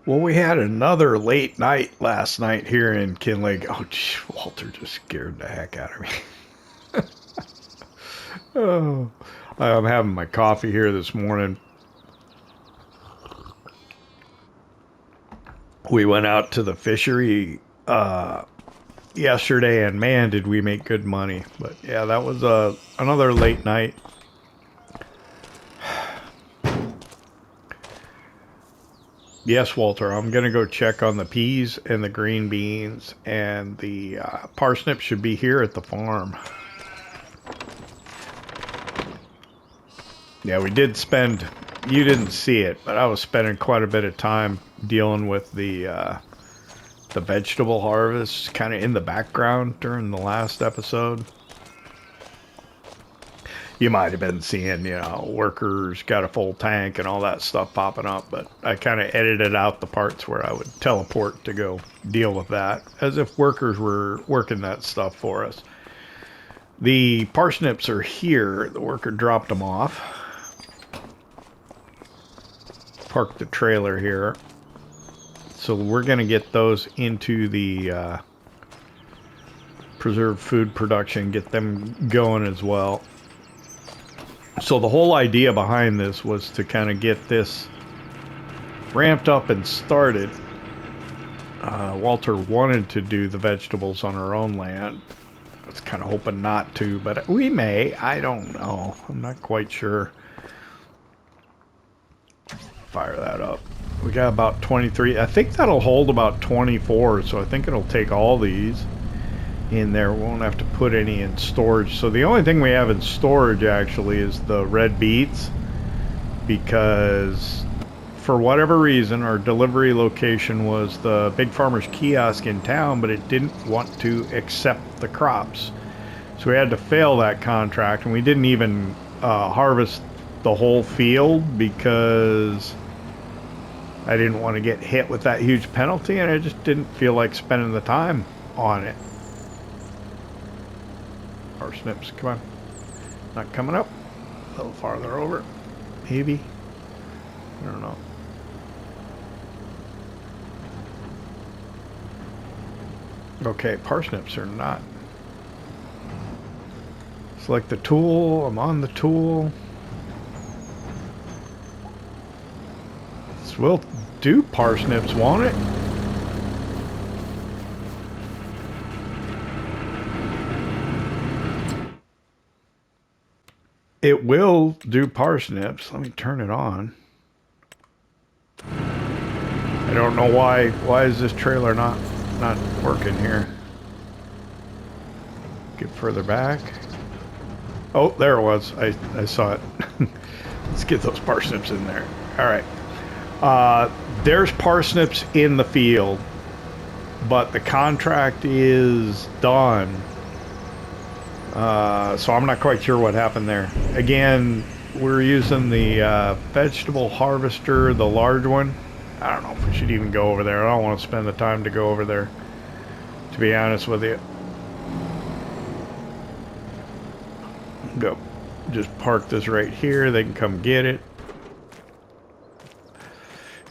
Well, we had another late night last night here in Kinlaig. Oh, geez, Walter just scared the heck out of me. Oh, I'm having my coffee here this morning. We went out to the fishery yesterday, and man, did we make good money. But yeah, that was another late night. Yes, Walter, I'm going to go check on the peas and the green beans, and the parsnips should be here at the farm. Yeah, we did spend, you didn't see it, but I was spending quite a bit of time dealing with the vegetable harvest kind of in the background during the last episode. You might have been seeing, you know, workers got a full tank and all that stuff popping up, but I kind of edited out the parts where I would teleport to go deal with that, as if workers were working that stuff for us. The parsnips are here. The worker dropped them off. Parked the trailer here. So we're going to get those into the preserved food production, get them going as well. So the whole idea behind this was to kind of get this ramped up and started. Walter wanted to do the vegetables on our own land. I was kind of hoping not to, but we may. I don't know. I'm not quite sure. Fire that up. We got about 23. I think that'll hold about 24, so I think it'll take all these in there. We won't have to put any in storage. So the only thing we have in storage actually is the red beets, because for whatever reason our delivery location was the big farmer's kiosk in town, but it didn't want to accept the crops, so we had to fail that contract, and we didn't even harvest the whole field because I didn't want to get hit with that huge penalty, and I just didn't feel like spending the time on it. Parsnips, come on. Not coming up. A little farther over. Maybe. I don't know. Okay, parsnips are not. Select the tool. I'm on the tool. This will do parsnips, won't it? It will do parsnips. Let me turn it on. I don't know why. Why is this trailer not working here? Get further back. Oh, there it was. I saw it. Let's get those parsnips in there. All right. There's parsnips in the field, but the contract is done. So I'm not quite sure what happened there. Again, we're using the vegetable harvester, the large one. I don't know if we should even go over there. I don't want to spend the time to go over there, to be honest with you. Go. Just park this right here. They can come get it.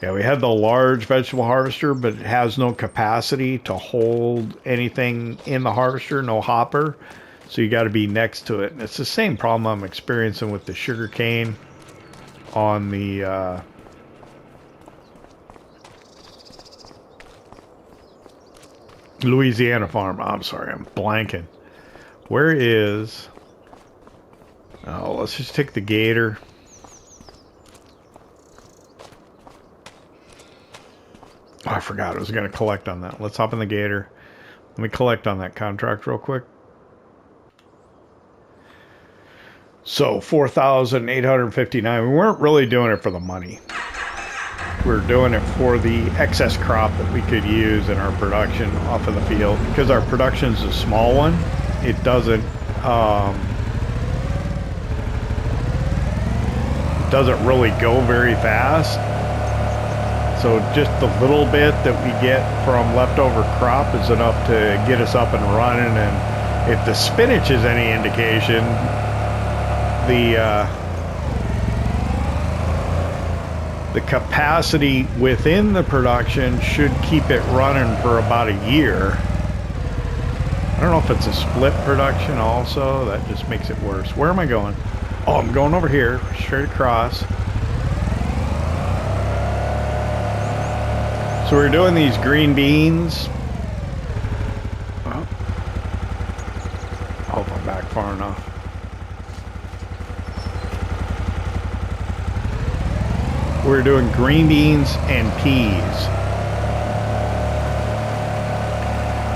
Yeah, we had the large vegetable harvester, but it has no capacity to hold anything in the harvester, no hopper. So you got to be next to it. And it's the same problem I'm experiencing with the sugar cane on the Louisiana farm. I'm sorry, I'm blanking. Where is... Oh, let's just take the gator. Oh, I forgot I was going to collect on that. Let's hop in the gator. Let me collect on that contract real quick. So 4,859. We weren't really doing it for the money. We were doing it for the excess crop that we could use in our production off of the field. Because our production is a small one, it doesn't really go very fast. So just the little bit that we get from leftover crop is enough to get us up and running. And if the spinach is any indication, the capacity within the production should keep it running for about a year. I don't know if it's a split production also. That just makes it worse. Where am I going? Oh, I'm going over here, straight across. So we're doing these green beans. Oh, I hope I'm back far enough. We're doing green beans and peas.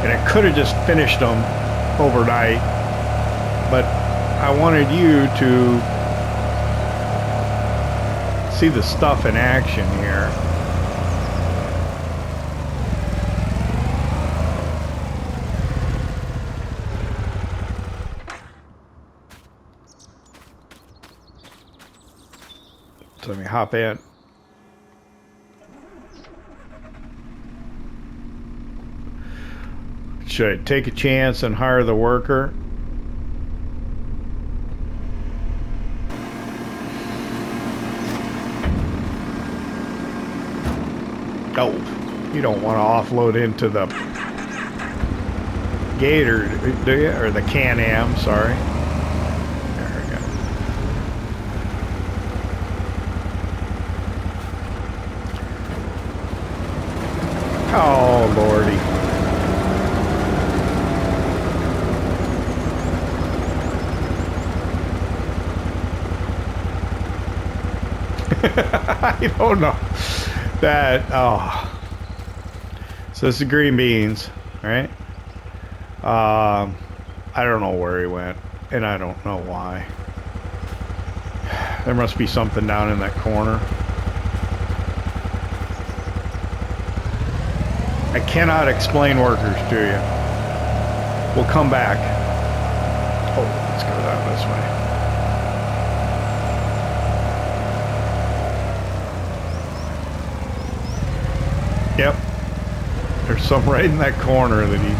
And I could have just finished them overnight, but I wanted you to see the stuff in action here. So let me hop in. Should I take a chance and hire the worker? Oh, you don't want to offload into the Gator, do you? Or the Can-Am, sorry. There we go. Oh, lordy. I don't know. That, oh. So this is green beans, right? I don't know where he went, and I don't know why. There must be something down in that corner. I cannot explain workers to you. We'll come back. Oh, let's go down this way. Yep. There's some right in that corner that he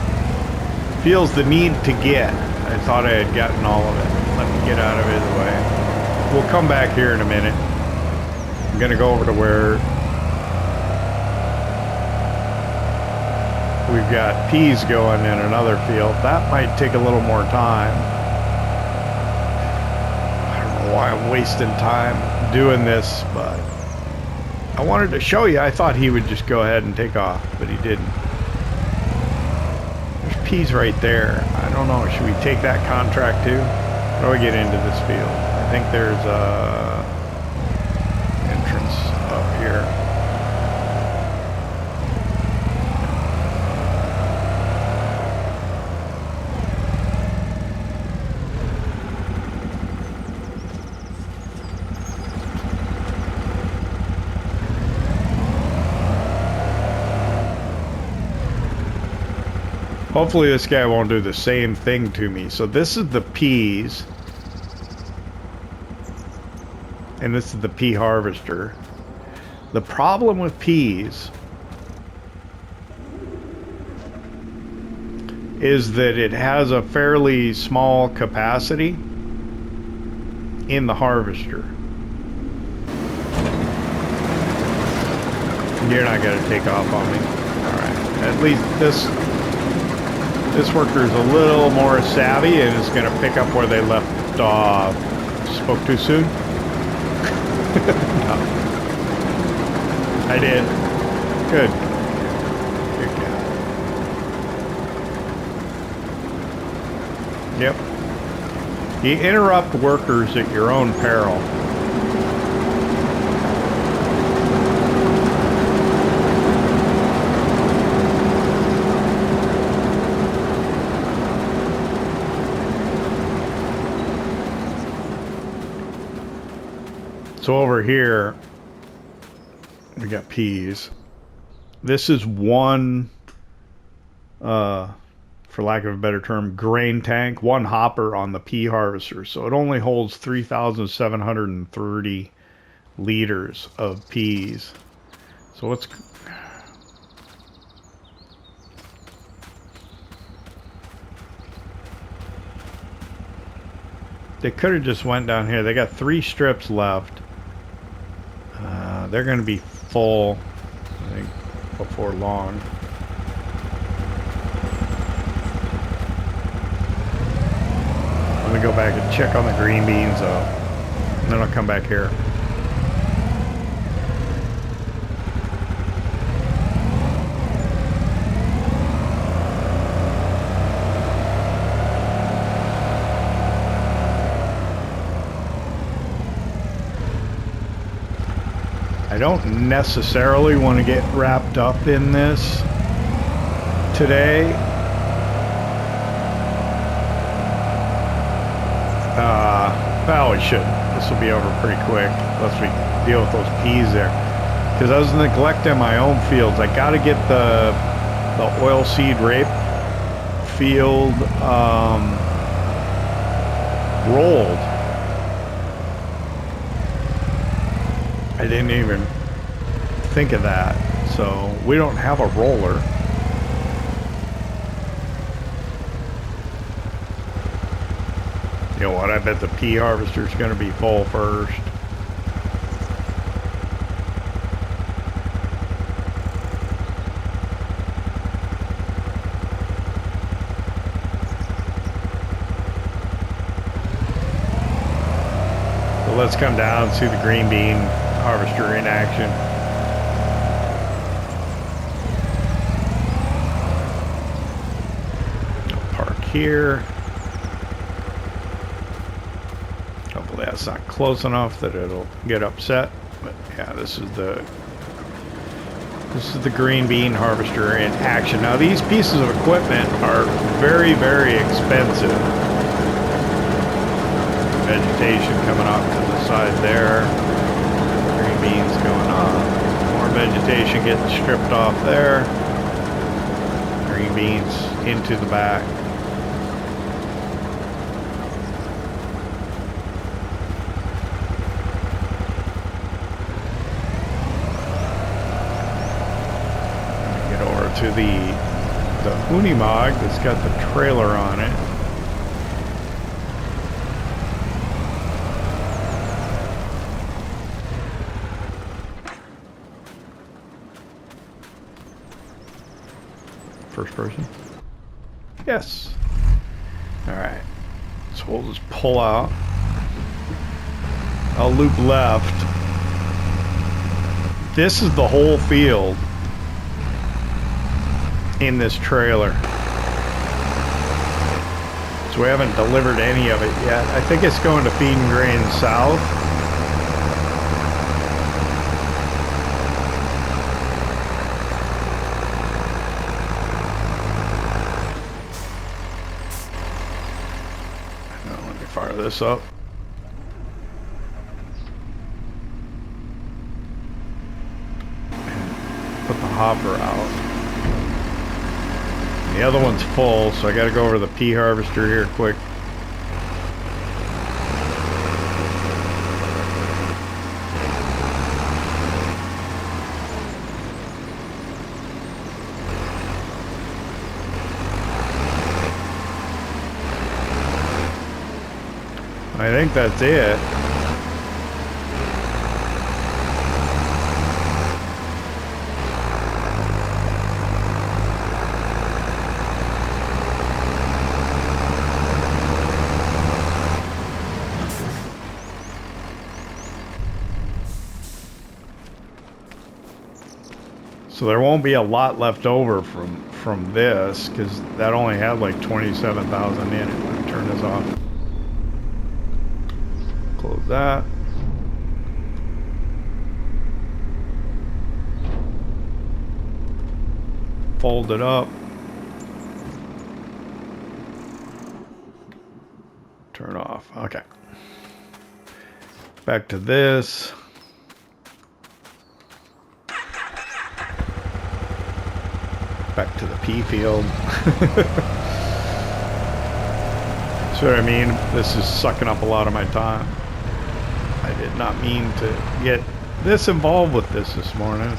feels the need to get. I thought I had gotten all of it. Let me get out of his way. We'll come back here in a minute. I'm going to go over to where we've got peas going in another field. That might take a little more time. I don't know why I'm wasting time doing this, but I wanted to show you. I thought he would just go ahead and take off, but he didn't. There's peas right there. I don't know. Should we take that contract too? How do I get into this field? I think there's a entrance up here. Hopefully this guy won't do the same thing to me. So this is the peas. And this is the pea harvester. The problem with peas is that it has a fairly small capacity in the harvester. You're not going to take off on me. Alright. At least this worker is a little more savvy and is going to pick up where they left off. Spoke too soon? No. I did. Good. Good cat. Yep. You interrupt workers at your own peril. So over here, we got peas. This is one, for lack of a better term, grain tank, one hopper on the pea harvester. So it only holds 3,730 liters of peas. So let's... they could have just went down here. They got 3 strips left. They're going to be full, I think, before long. Let me go back and check on the green beans, though. And then I'll come back here. I don't necessarily want to get wrapped up in this today. Well, we should. This will be over pretty quick unless we deal with those peas there. Because I was neglecting my own fields. I got to get the oilseed rape field rolled. I didn't even think of that. So we don't have a roller. You know what? I bet the pea harvester is going to be full first. So let's come down and see the green bean harvester in action. I'll park here. Hopefully that's not close enough that it'll get upset. But yeah, this is the green bean harvester in action. Now these pieces of equipment are very, very expensive. Vegetation coming off to the side there. Green beans going on. More vegetation getting stripped off there. Green beans into the back. Get over to the Unimog that's got the trailer on it. First person? Yes. Alright. So we'll just pull out. I'll loop left. This is the whole field in this trailer. So we haven't delivered any of it yet. I think it's going to Feed and Grain South. Fire this up. Put the hopper out. The other one's full, so I got to go over to the pea harvester here quick. I think that's it. So there won't be a lot left over from this because that only had like 27,000 in it. Let me turn this off. Close that. Fold it up. Turn off. Okay. Back to this. Back to the pea field. So I mean, this is sucking up a lot of my time. I did not mean to get this involved with this morning,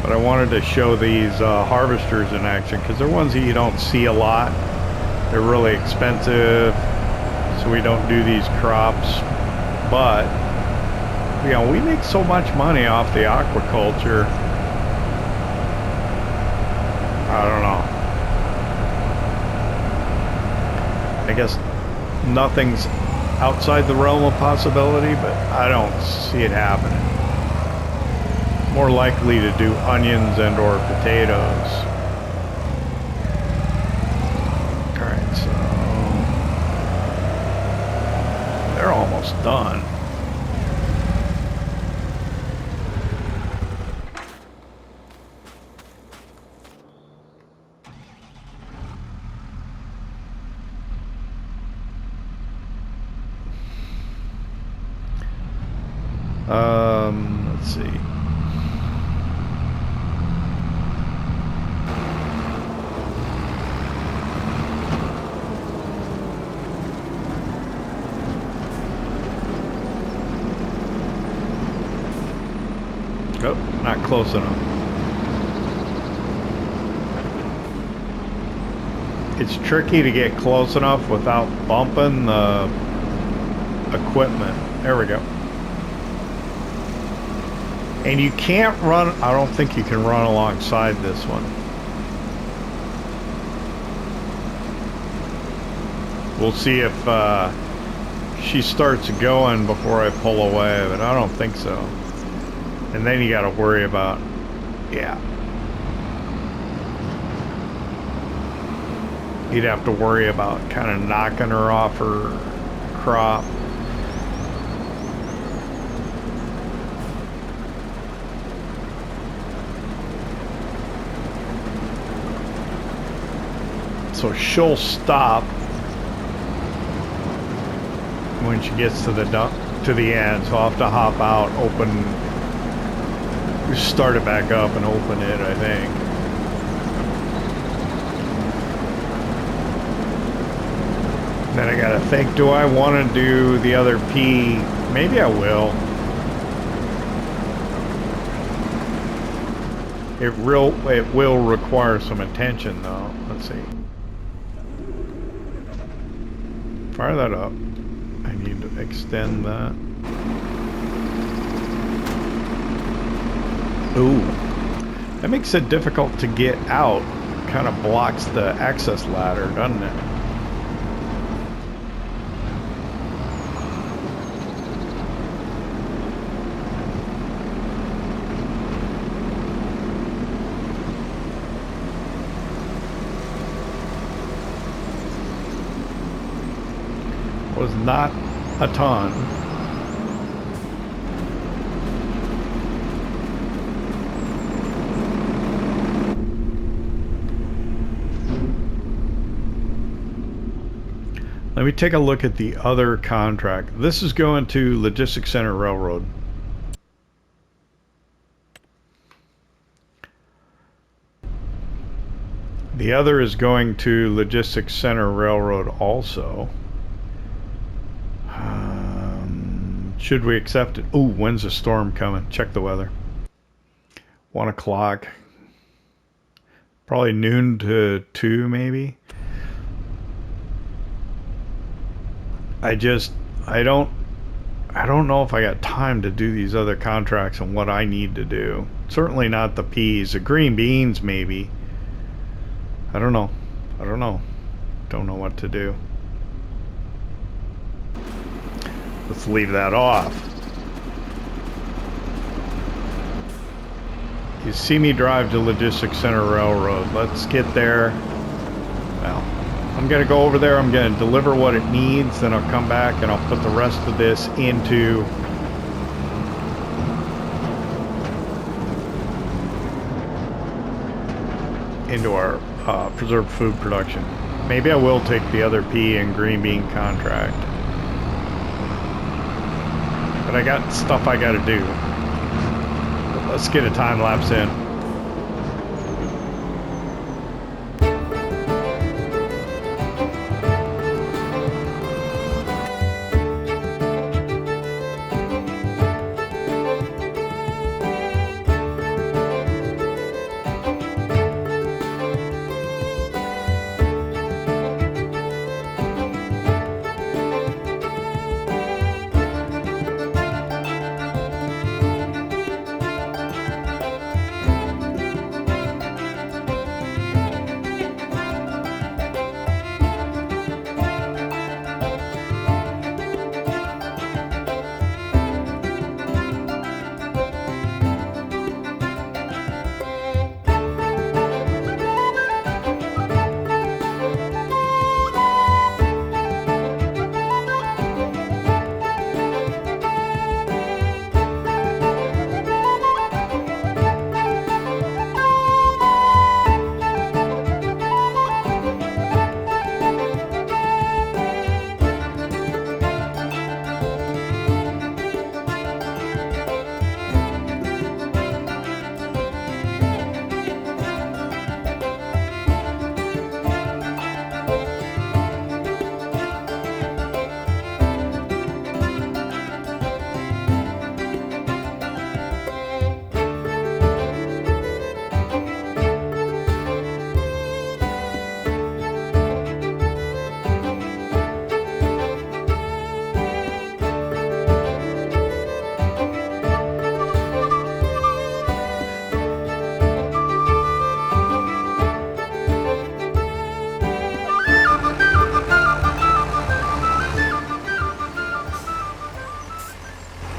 but I wanted to show these harvesters in action because they're ones that you don't see a lot. They're really expensive, so so we don't do these crops. But, you know, we make so much money off the aquaculture. I don't know. I guess nothing's outside the realm of possibility, but I don't see it happening. More likely to do onions and or potatoes. Alright, so they're almost done. Let's see. Oh, not close enough. It's tricky to get close enough without bumping the equipment. There we go. And you can't run, I don't think you can run alongside this one. We'll see if she starts going before I pull away, but I don't think so. And then you got to worry about, yeah. You'd have to worry about kind of knocking her off her crop. So she'll stop when she gets to the end. So I'll have to hop out, start it back up and open it, I think. Then I gotta think, do I want to do the other P? Maybe I will. It will require some attention though. Let's see. Fire that up. I need to extend that. Ooh. That makes it difficult to get out. Kind of blocks the access ladder, doesn't it? Was not a ton. Let me take a look at the other contract. This is going to Logistics Center Railroad. The other is going to Logistics Center Railroad also. Should we accept it? Ooh, when's the storm coming? Check the weather. 1 o'clock. Probably noon to 2 maybe. I don't know if I got time to do these other contracts and what I need to do. Certainly not the peas. The green beans maybe. I don't know. Don't know what to do. Let's leave that off. You see me drive to Logistics Center Railroad. Let's get there. Well, I'm going to go over there. I'm going to deliver what it needs. Then I'll come back and I'll put the rest of this into our preserved food production. Maybe I will take the other pea and green bean contract. But I got stuff I got to do. But let's get a time lapse in.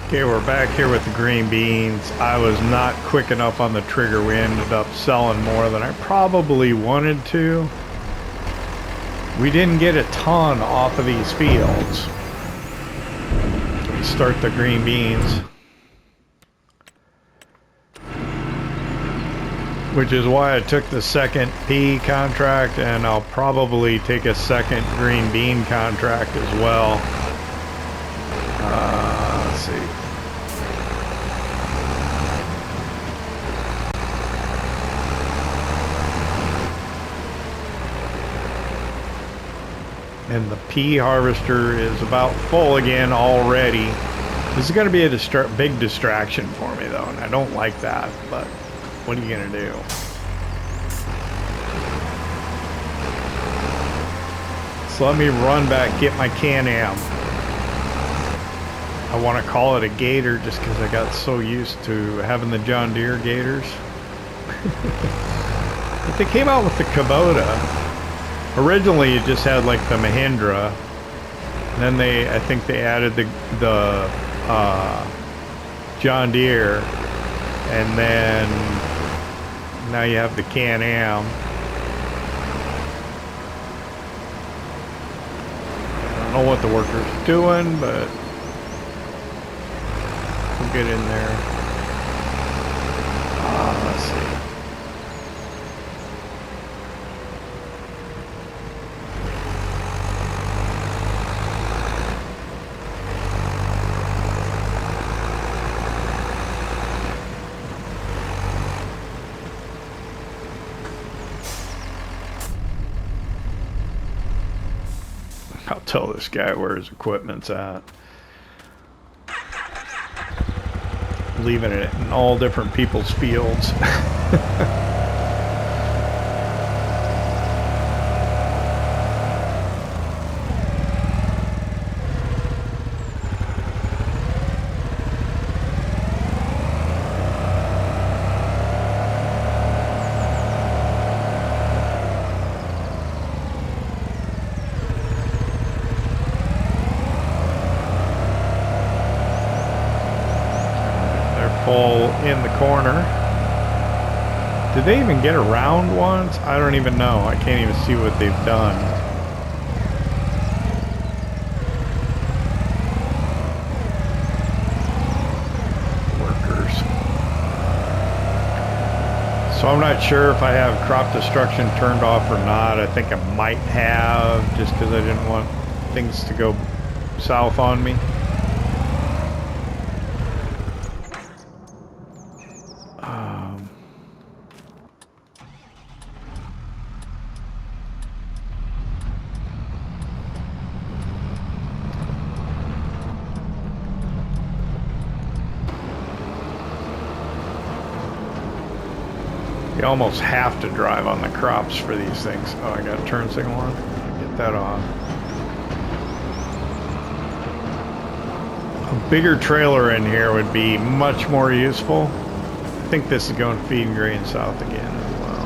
Okay, we're back here with the green beans. I was not quick enough on the trigger. We ended up selling more than I probably wanted to. We didn't get a ton off of these fields. Let's start the green beans. Which is why I took the second pea contract, and I'll probably take a second green bean contract as well. Let's see. And the pea harvester is about full again already. This is going to be a big distraction for me though, and I don't like that, but what are you going to do? So let me run back, get my Can-Am. I want to call it a Gator just because I got so used to having the John Deere Gators. But they came out with the Kubota. Originally it just had like the Mahindra, and then I think they added the John Deere, and then now you have the Can-Am. I don't know what the worker's doing, but we'll get in there. Let's see. I'll tell this guy where his equipment's at. Leaving it in all different people's fields. In the corner. Did they even get around once? I don't even know. I can't even see what they've done. Workers. So I'm not sure if I have crop destruction turned off or not. I think I might have, just because I didn't want things to go south on me. You almost have to drive on the crops for these things. Oh, I got a turn signal on. Get that on. A bigger trailer in here would be much more useful. I think this is going feeding grain south again as well.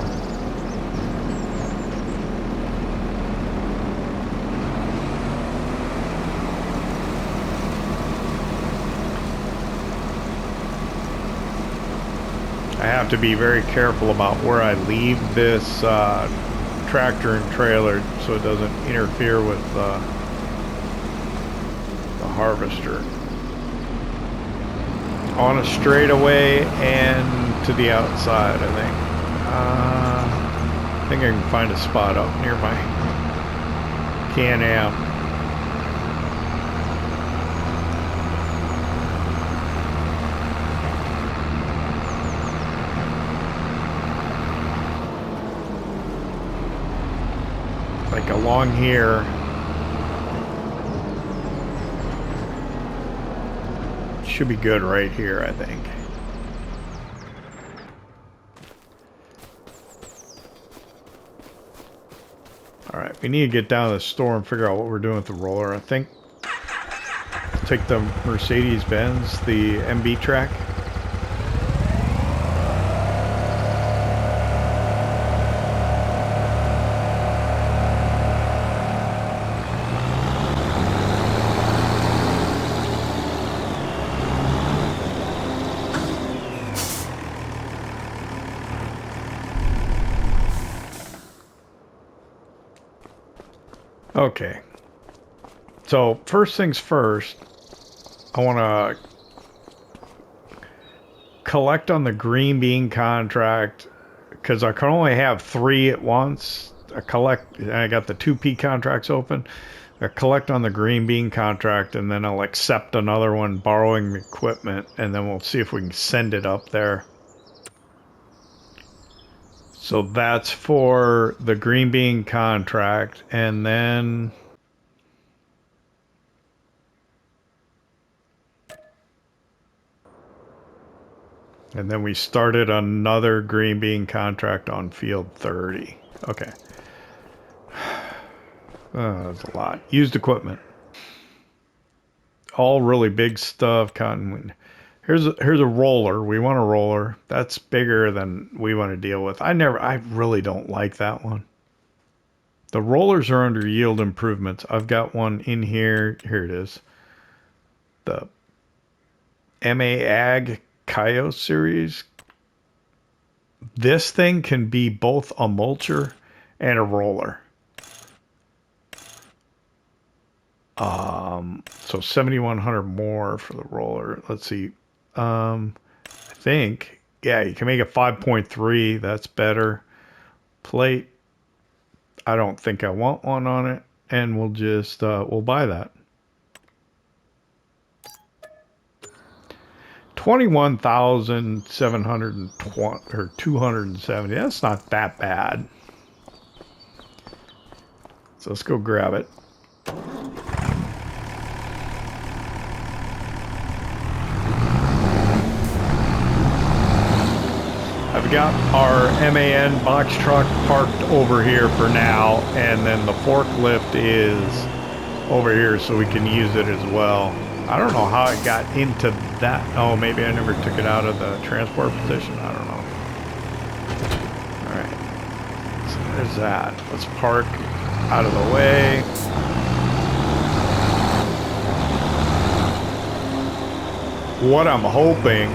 I have to be very careful about where I leave this tractor and trailer so it doesn't interfere with the harvester. On a straightaway and to the outside, I think. I think I can find a spot up near my Can-Am. Like along here. Should be good right here, I think. Alright, we need to get down to the store and figure out what we're doing with the roller. I think take the Mercedes-Benz, the MB track. Okay. So first things first, I want to collect on the green bean contract because I can only have 3 at once. I got the 2 pea contracts open. I collect on the green bean contract, and then I'll accept another one borrowing equipment, and then we'll see if we can send it up there. So that's for the green bean contract, and then we started another green bean contract on field 30. Okay. That's a lot. Used equipment. All really big stuff. Cotton. Here's a roller. We want a roller. That's bigger than we want to deal with. I really don't like that one. The rollers are under yield improvements. I've got one in here. Here it is. The AgriKevolution series. This thing can be both a mulcher and a roller. So 7,100 more for the roller. Let's see. I think, yeah, you can make it 5.3. That's better. Plate. I don't think I want one on it, and we'll just we'll buy that. 21,720 or 270. That's not that bad. So let's go grab it. I've got our MAN box truck parked over here for now, and then the forklift is over here so we can use it as well. I don't know how it got into that. Oh, maybe I never took it out of the transport position. I don't know. All right. So there's that. Let's park out of the way. What I'm hoping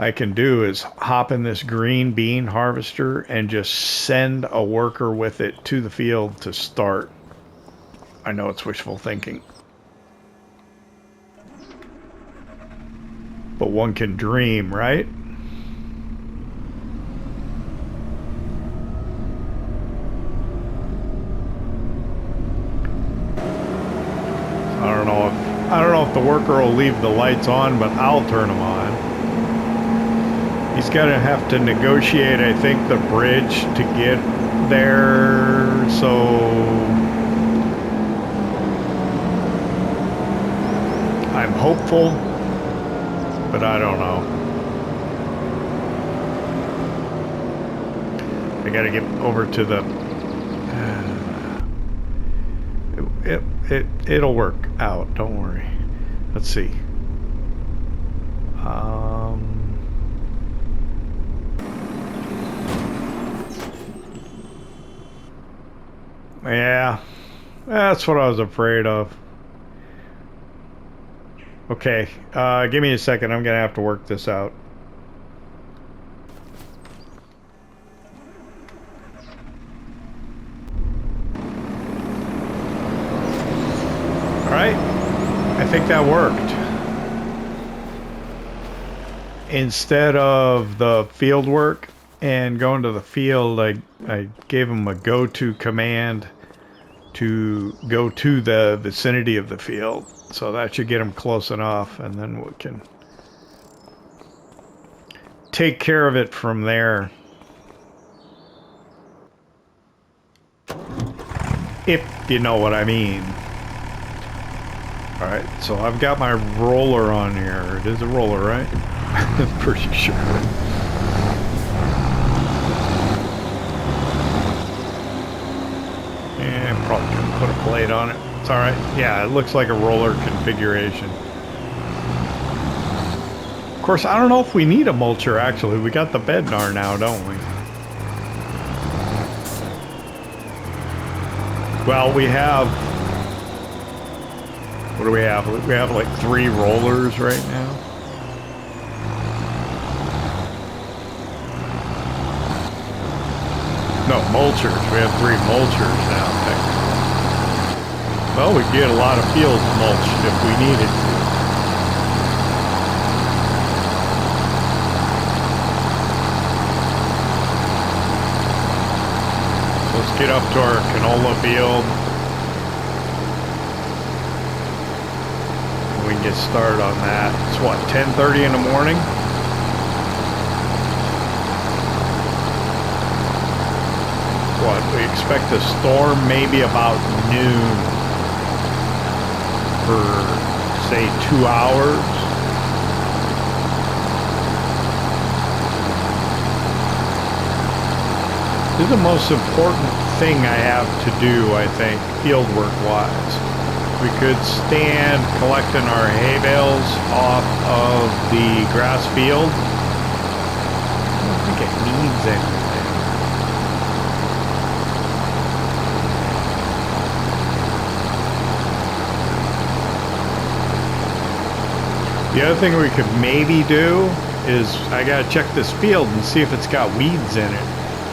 I can do is hop in this green bean harvester and just send a worker with it to the field to start. I know it's wishful thinking, but one can dream, right? I don't know if the worker will leave the lights on, but I'll turn them on. He's going to have to negotiate, I think, the bridge to get there, so I'm hopeful, but I don't know. I got to get over to the... It'll work out, don't worry. Let's see. Yeah, that's what I was afraid of. Okay, give me a second. I'm gonna have to work this out. All right, I think that worked. Instead of the field work and going to the field, I gave him a go-to command to go to the vicinity of the field. So that should get him close enough, and then we can take care of it from there. If you know what I mean. Alright, so I've got my roller on here. It is a roller, right? I'm pretty sure. Yeah, probably could put a plate on it. It's alright. Yeah, it looks like a roller configuration. Of course, I don't know if we need a mulcher, actually. We got the Bednar now, don't we? Well, we have... What do we have? We have like 3 rollers right now. No, mulchers. We have 3 mulchers now, technically. Well, we get a lot of fields mulched if we needed to. Let's get up to our canola field. We can get started on that. It's what, 10:30 in the morning? What, we expect a storm maybe about noon for, say, 2 hours. This is the most important thing I have to do, I think, fieldwork wise. We could stand collecting our hay bales off of the grass field. I don't think it needs anything. The other thing we could maybe do is I gotta check this field and see if it's got weeds in it.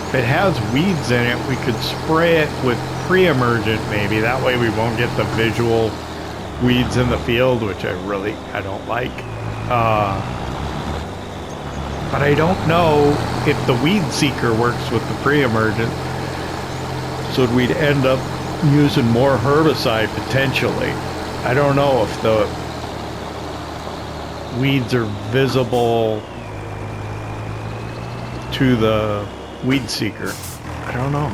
If it has weeds in it, we could spray it with pre-emergent maybe. That way we won't get the visual weeds in the field, which I don't like. But I don't know if the weed seeker works with the pre-emergent. So we'd end up using more herbicide potentially. I don't know if the weeds are visible to the weed seeker. I don't know.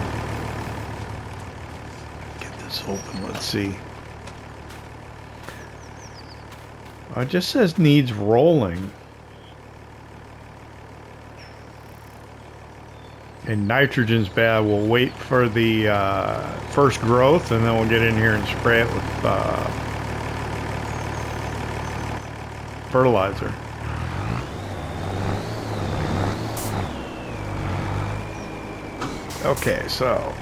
Get this open, let's see. It just says needs rolling. And nitrogen's bad. We'll wait for the first growth and then we'll get in here and spray it with fertilizer. Okay, so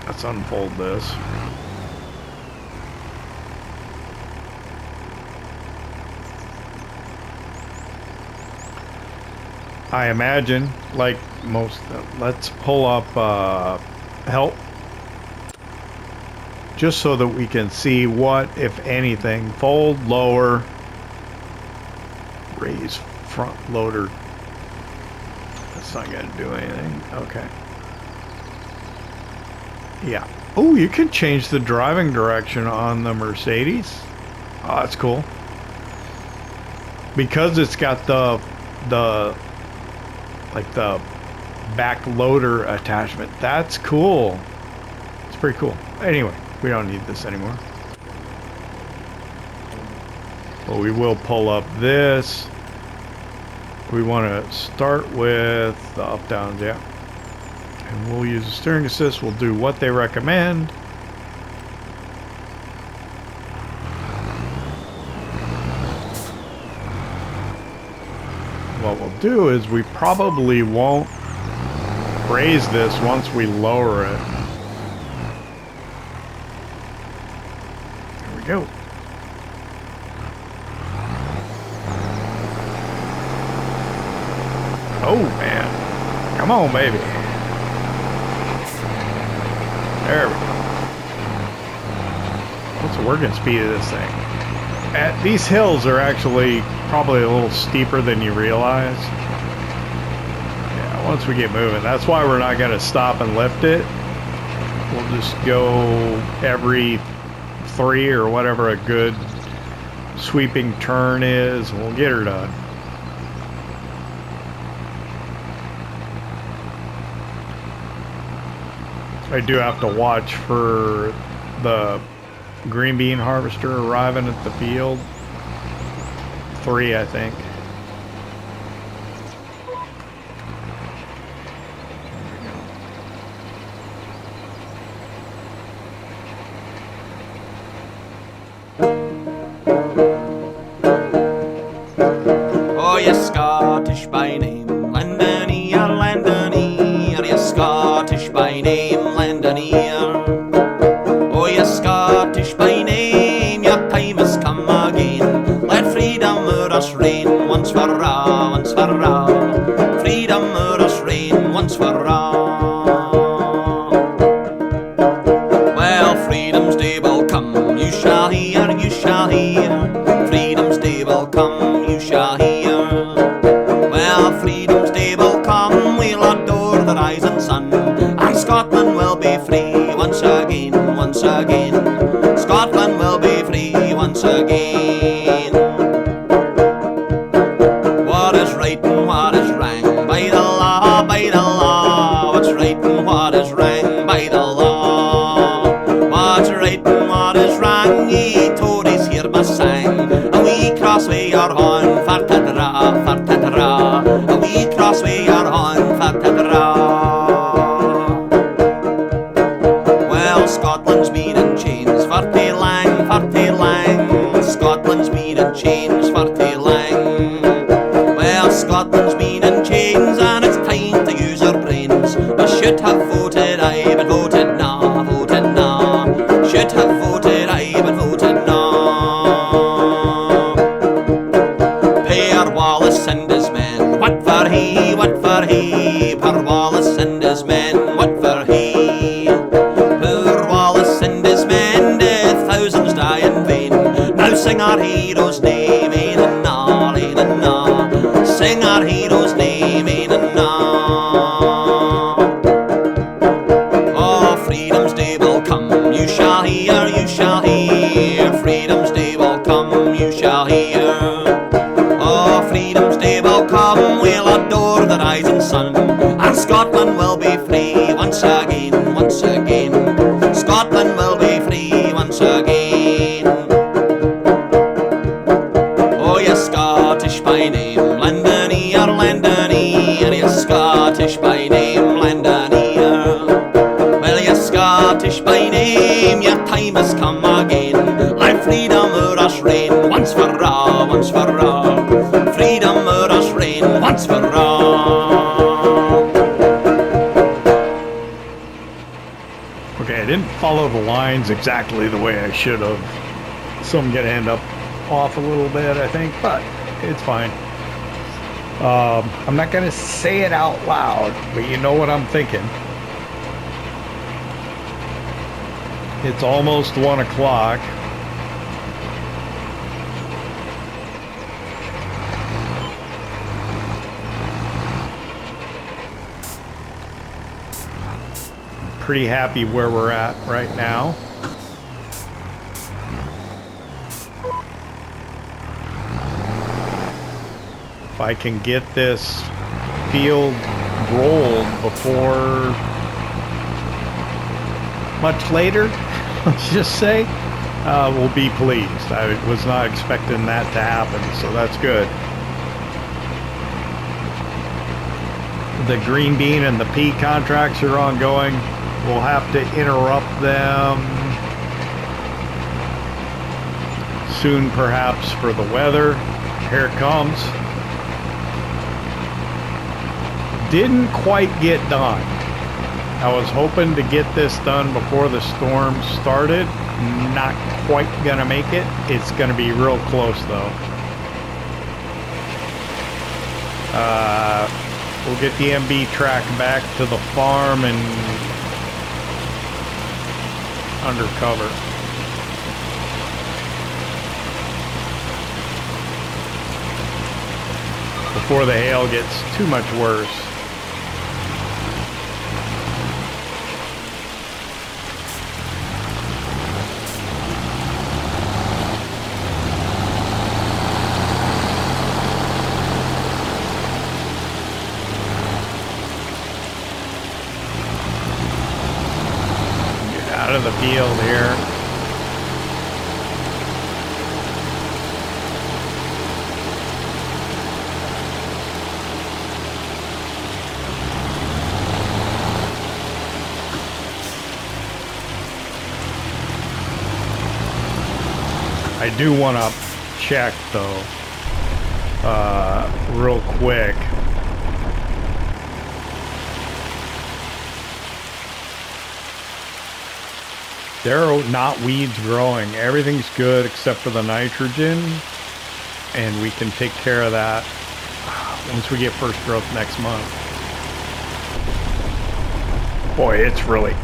let's unfold this. I imagine, like most, let's pull up help, just so that we can see what, if anything, fold, lower, raise front loader. That's not going to do anything. Okay. Yeah. Oh, you can change the driving direction on the Mercedes. Oh, that's cool. Because it's got the back loader attachment. That's cool. It's pretty cool. Anyway, we don't need this anymore. But we will pull up this. We want to start with the up downs, yeah. And we'll use the steering assist. We'll do what they recommend. What we'll do is we probably won't raise this once we lower it. There we go. Oh man, come on baby. There we go. What's the working speed of this thing? These hills are actually probably a little steeper than you realize. Yeah, once we get moving, that's why we're not going to stop and lift it. We'll just go every 3 or whatever a good sweeping turn is, and we'll get her done. I do have to watch for the green bean harvester arriving at the field. 3, I think. Oh, you Scottish by name, Londonier, Londonier, you Scottish by name, Londonier. Oh, you Scottish by name, your time has come again. Let freedom o'er us reign once for all, once for all. Freedom o'er us reign once for all. Scotland will be free once again, once again. Scotland will be free once again. What is right and what is wrong? By the law, by the law. What's right and what is wrong? By the law. What's right and what is wrong? Ye Tories hear my sang. A wee cross wi' your horn, for ta dra, for ta dra. A wee cross wi' your horn, for ta dra. Well, Scotland's been in chains for too lang, for too lang. Scotland's been in chains for too lang. Well, Scotland's been in chains and it's time to use our brains. I should have voted aye, but voted nah, voted nah. Should have voted aye, but voted nah. Per Wallace and his men, what for he, what for he? Per Wallace and his men, what for he? Per Wallace and his men, the thousands die in vain. Now sing our hero's name, ain't a nah, ain't a nah. Sing our hero's name, ain't a nah. Oh, Freedom's Day will come, you shall hear, you shall hear. Freedom's Day will come, you shall hear. Oh, Freedom's Day will come, we'll adore the rising sun, and Scotland will be free once again, once again. Scotland will be free once again. Oh, you Scottish by name, lend an ear, lend an ear. You Scottish by name, lend an ear. Well, you Scottish by name, your time has come again. Let freedom o'er us reign, once for all, once for all. Freedom o'er us reign, once for all. Okay, I didn't follow the lines exactly the way I should have. So I'm gonna end up off a little bit, I think, but it's fine. I'm not gonna say it out loud, but you know what I'm thinking. It's almost 1 o'clock. Pretty happy where we're at right now. If I can get this field rolled before much later, let's just say, we'll be pleased. I was not expecting that to happen, so that's good. The green bean and the pea contracts are ongoing. We'll have to interrupt them soon, perhaps, for the weather. Here it comes. Didn't quite get done. I was hoping to get this done before the storm started. Not quite gonna make it. It's gonna be real close though. We'll get the MB track back to the farm and undercover. Before the hail gets too much worse. Out of the field here. I do want to check though, real quick. There are not weeds growing. Everything's good except for the nitrogen, and we can take care of that once we get first growth next month. Boy, it's really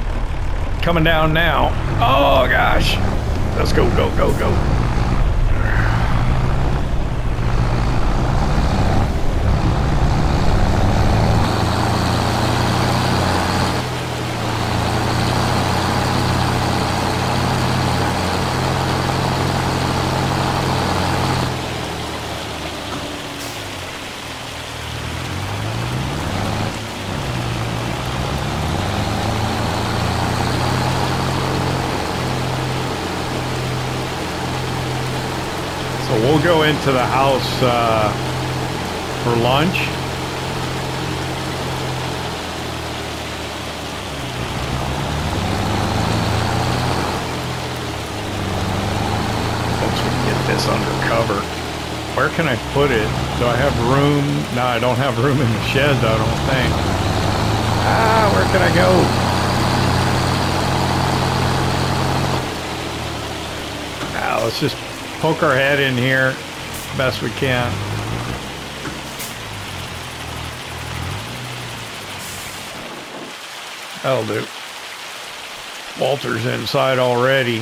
coming down now. Oh gosh. Let's go, go, go, go. we'll go into the house for lunch. Once we get this under cover. Where can I put it? Do I have room? No, I don't have room in the shed, I don't think. Ah, where can I go? Let's just poke our head in here best we can. That'll do. Walter's inside already.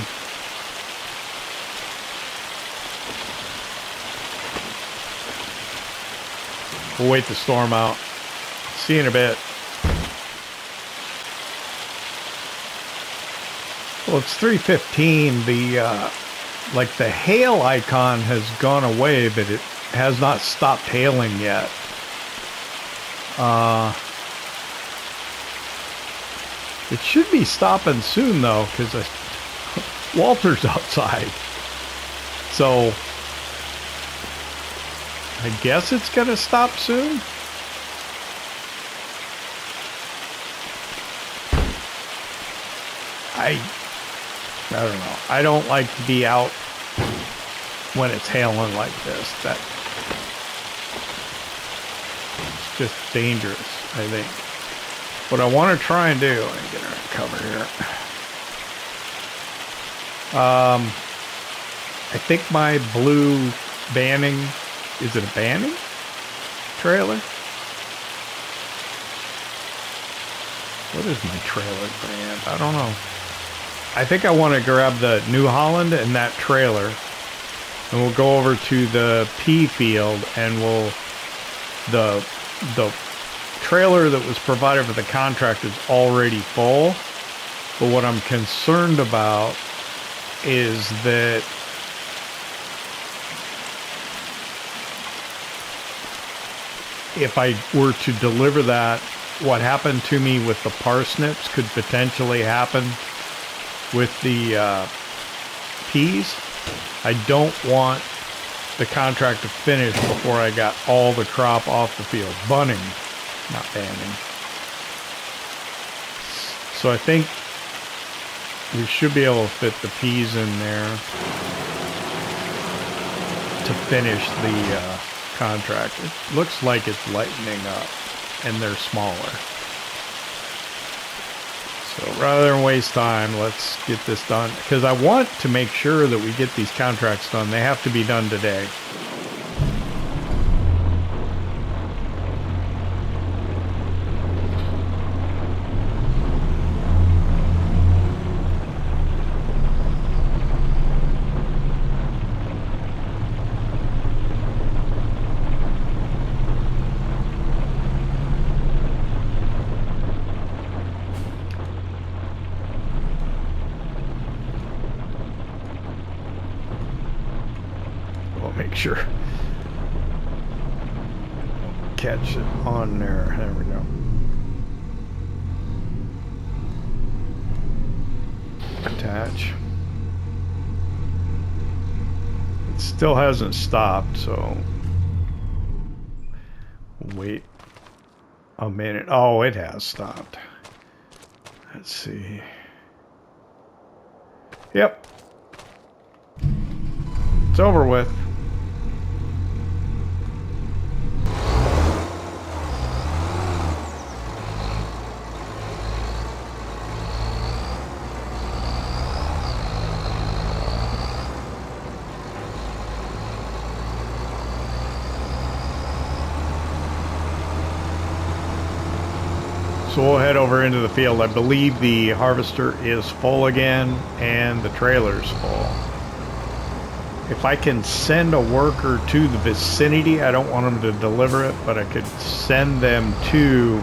We'll wait the storm out. See you in a bit. Well, it's 3:15. Like the hail icon has gone away, but it has not stopped hailing yet. It should be stopping soon though, because Walter's outside. So I guess it's gonna stop soon. I don't know. I don't like to be out when it's hailing like this. It's just dangerous, I think. What I want to try and do, let me get our cover here. I think my blue Banning, is it a Banning trailer? What is my trailer brand? I don't know. I think I want to grab the New Holland and that trailer, and we'll go over to the pea field, and the trailer that was provided for the contract is already full. But what I'm concerned about is that if I were to deliver that, what happened to me with the parsnips could potentially happen with the peas. I don't want the contract to finish before I got all the crop off the field. Bunning, not banning. So I think we should be able to fit the peas in there to finish the contract. It looks like it's lightening up and they're smaller. So rather than waste time, let's get this done. Because I want to make sure that we get these contracts done. They have to be done today. Make sure catch it on there. There we go. Attach. It still hasn't stopped, so wait a minute. Oh, it has stopped. Let's see. Yep. It's over with. So we'll head over into the field. I believe the harvester is full again and the trailer's full. If I can send a worker to the vicinity, I don't want them to deliver it, but I could send them to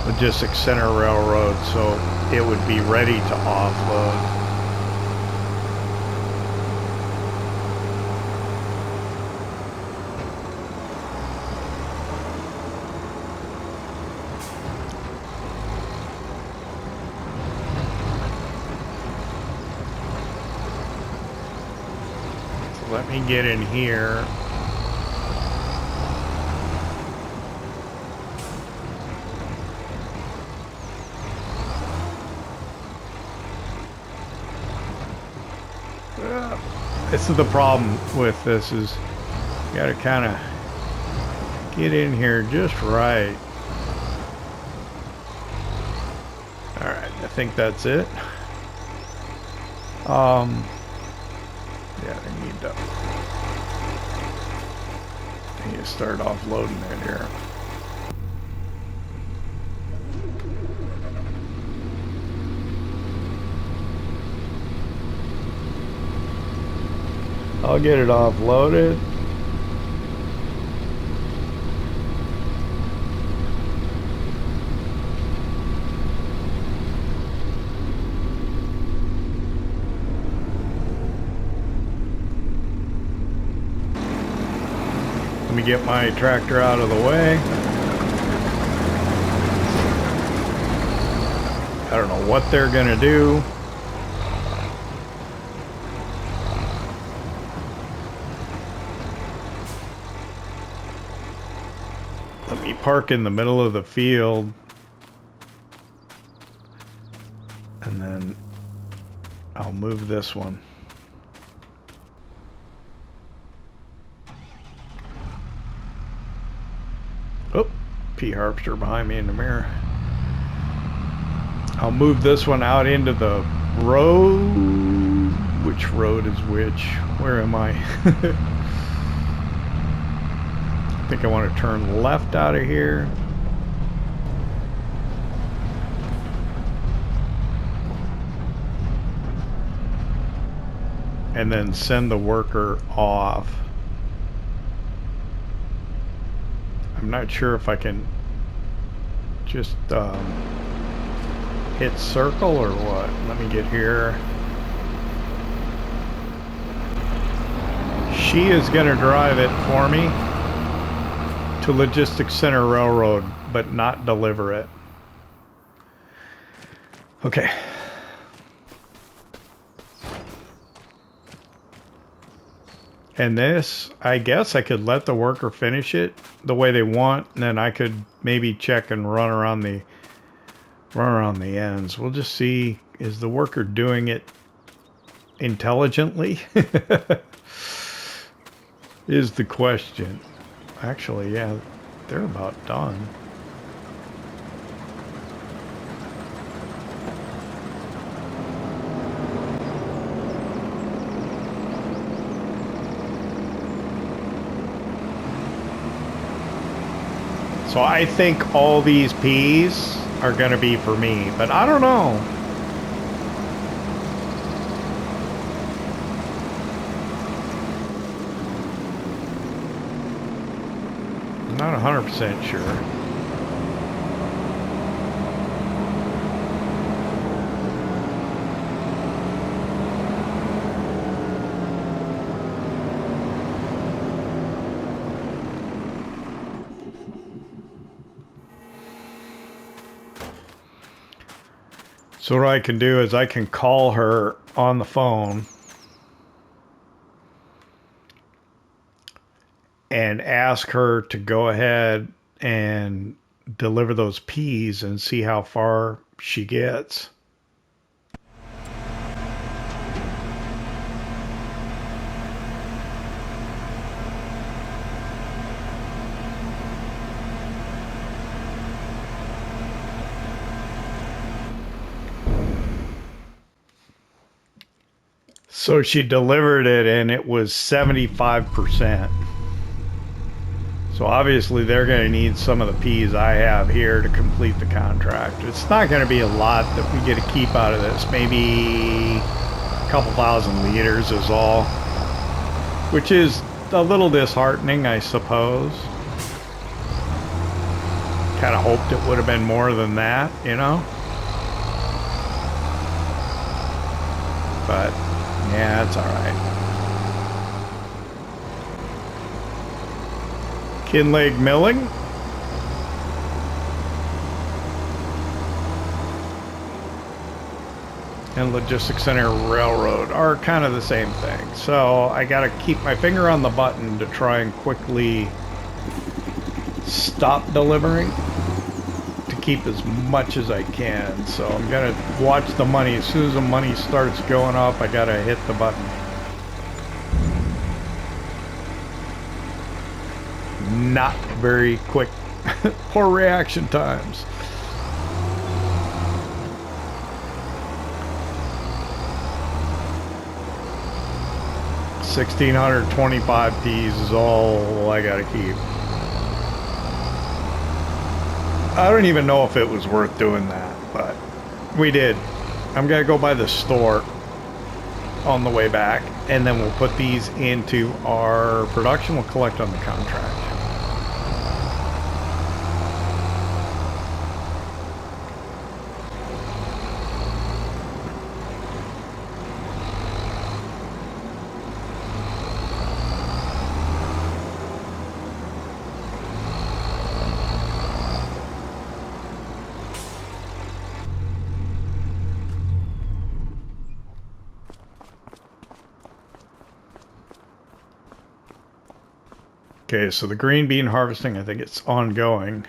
Logistics Center Railroad so it would be ready to offload. let me get in here. This is the problem with this, is you gotta kind of get in here just right. Alright, I think that's it. Yeah, I need to start offloading it here. I'll get it offloaded. Let me get my tractor out of the way. I don't know what they're gonna do. Let me park in the middle of the field. And then I'll move this one. Oh, P-Harpster behind me in the mirror. I'll move this one out into the road. Which road is which? Where am I? I think I want to turn left out of here. And then send the worker off. I'm not sure if I can just hit circle or what. Let me get here. She is going to drive it for me to Logistics Center Railroad, but not deliver it. Okay. And this, I guess I could let the worker finish it the way they want, and then I could maybe check and run around the ends. We'll just see, is the worker doing it intelligently? Is the question. Actually, yeah, they're about done. So I think all these peas are going to be for me, but I don't know. I'm not 100% sure. So what I can do is I can call her on the phone and ask her to go ahead and deliver those peas and see how far she gets. So she delivered it and it was 75%. So obviously they're going to need some of the peas I have here to complete the contract. It's not going to be a lot that we get to keep out of this. Maybe a couple thousand liters is all. Which is a little disheartening, I suppose. Kind of hoped it would have been more than that, you know? But yeah, it's alright. Kinlaig milling. and logistics center railroad are kind of the same thing. So I got to keep my finger on the button to try and quickly stop delivering to keep as much as I can. So I'm going to watch the money. As soon as the money starts going up, I got to hit the button. Not very quick. Poor reaction times. $1,625 Ps is all I gotta keep. I don't even know if it was worth doing that, but we did. I'm gonna go by the store on the way back, and then we'll put these into our production. We'll collect on the contract. Okay, so the green bean harvesting, I think it's ongoing.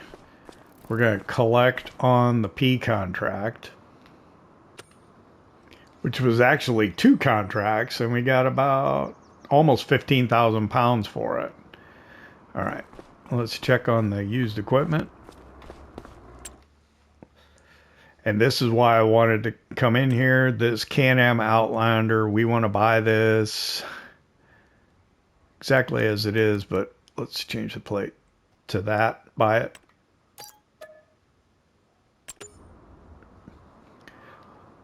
We're going to collect on the pea contract, which was actually 2 contracts, and we got about almost 15,000 pounds for it. All right, let's check on the used equipment. And this is why I wanted to come in here. This Can-Am Outlander, we want to buy this exactly as it is, but let's change the plate to that, buy it.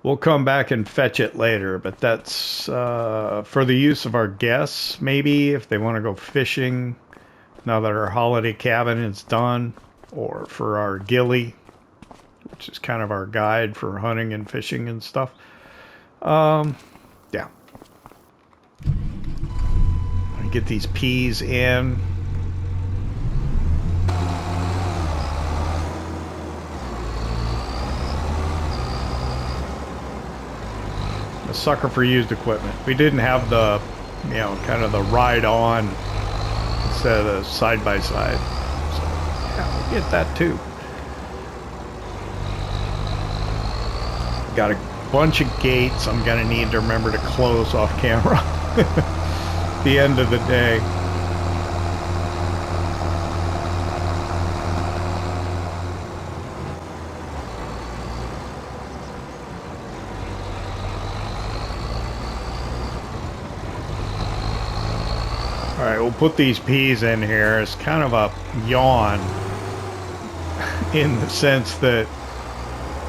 We'll come back and fetch it later, but that's for the use of our guests, maybe, if they want to go fishing now that our holiday cabin is done, or for our ghillie, which is kind of our guide for hunting and fishing and stuff. Yeah. Get these peas in. A sucker for used equipment. We didn't have the, you know, kind of the ride on instead of the side by side. So yeah, we'll get that too. Got a bunch of gates I'm gonna need to remember to close off camera. The end of the day. Alright, we'll put these peas in here. It's kind of a yawn in the sense that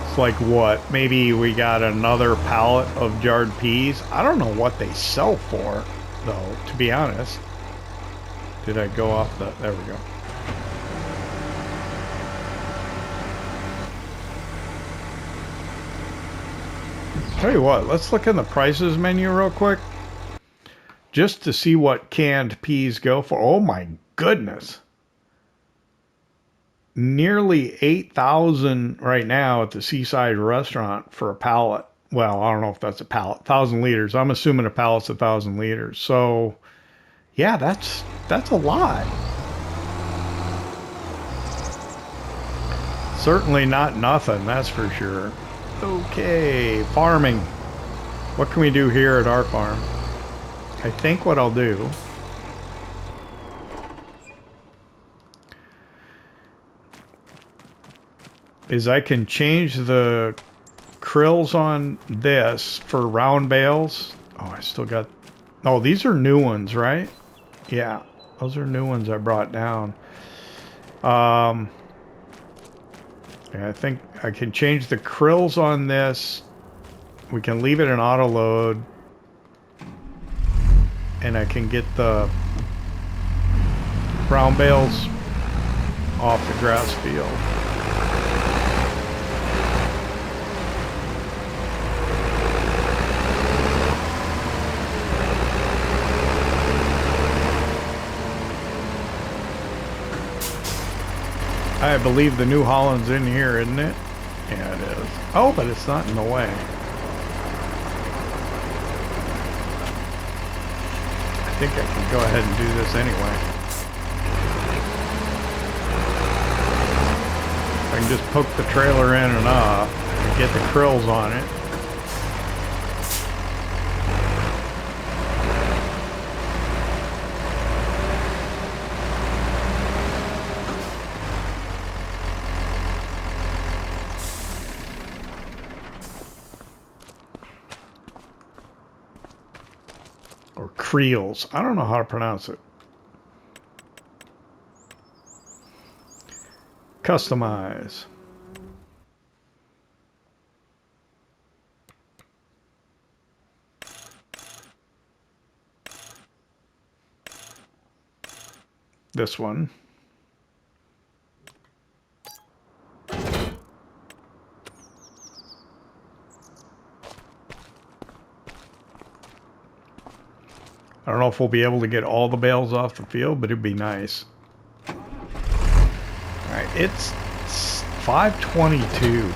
it's like what? Maybe we got another pallet of jarred peas. I don't know what they sell for, though, to be honest. Did I go off the... There we go. Tell you what, let's look in the prices menu real quick. Just to see what canned peas go for. Oh my goodness. Nearly 8,000 right now at the Seaside restaurant for a pallet. Well, I don't know if that's a pallet. 1,000 liters. I'm assuming a pallet's 1,000 liters. So, yeah, that's a lot. Certainly not nothing, that's for sure. Okay, farming. What can we do here at our farm? I think what I'll do is I can change the krills on this for round bales. Oh, I still got... Oh, these are new ones, right? Yeah, those are new ones I brought down. Yeah, I think I can change the krills on this. We can leave it in auto load. And I can get the brown bales off the grass field. I believe the New Holland's in here, isn't it? Yeah, it is. Oh, but it's not in the way. think I can go ahead and do this anyway. I can just poke the trailer in and off and get the krills on it. Or creels. I don't know how to pronounce it. Customize. This one. I don't know if we'll be able to get all the bales off the field, but it'd be nice. Alright, it's 5:22.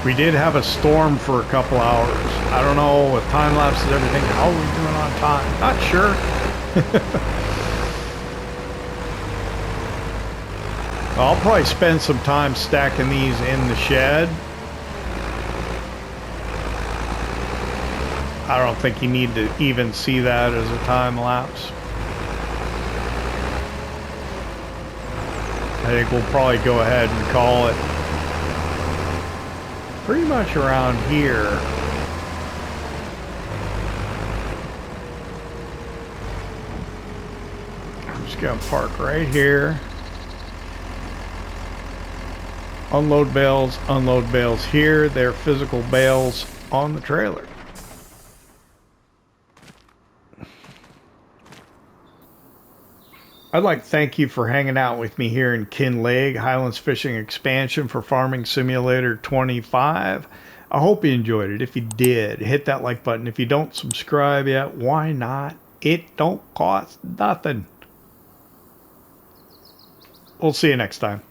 We did have a storm for a couple hours. I don't know, with time lapses and everything, how are we doing on time? Not sure. I'll probably spend some time stacking these in the shed. I don't think you need to even see that as a time lapse. I think we'll probably go ahead and call it pretty much around here. I'm just gonna park right here. Unload bales here. They're physical bales on the trailer. I'd like to thank you for hanging out with me here in Kinlaig, Highlands Fishing Expansion for Farming Simulator 25. I hope you enjoyed it. If you did, hit that like button. If you don't subscribe yet, why not? It don't cost nothing. We'll see you next time.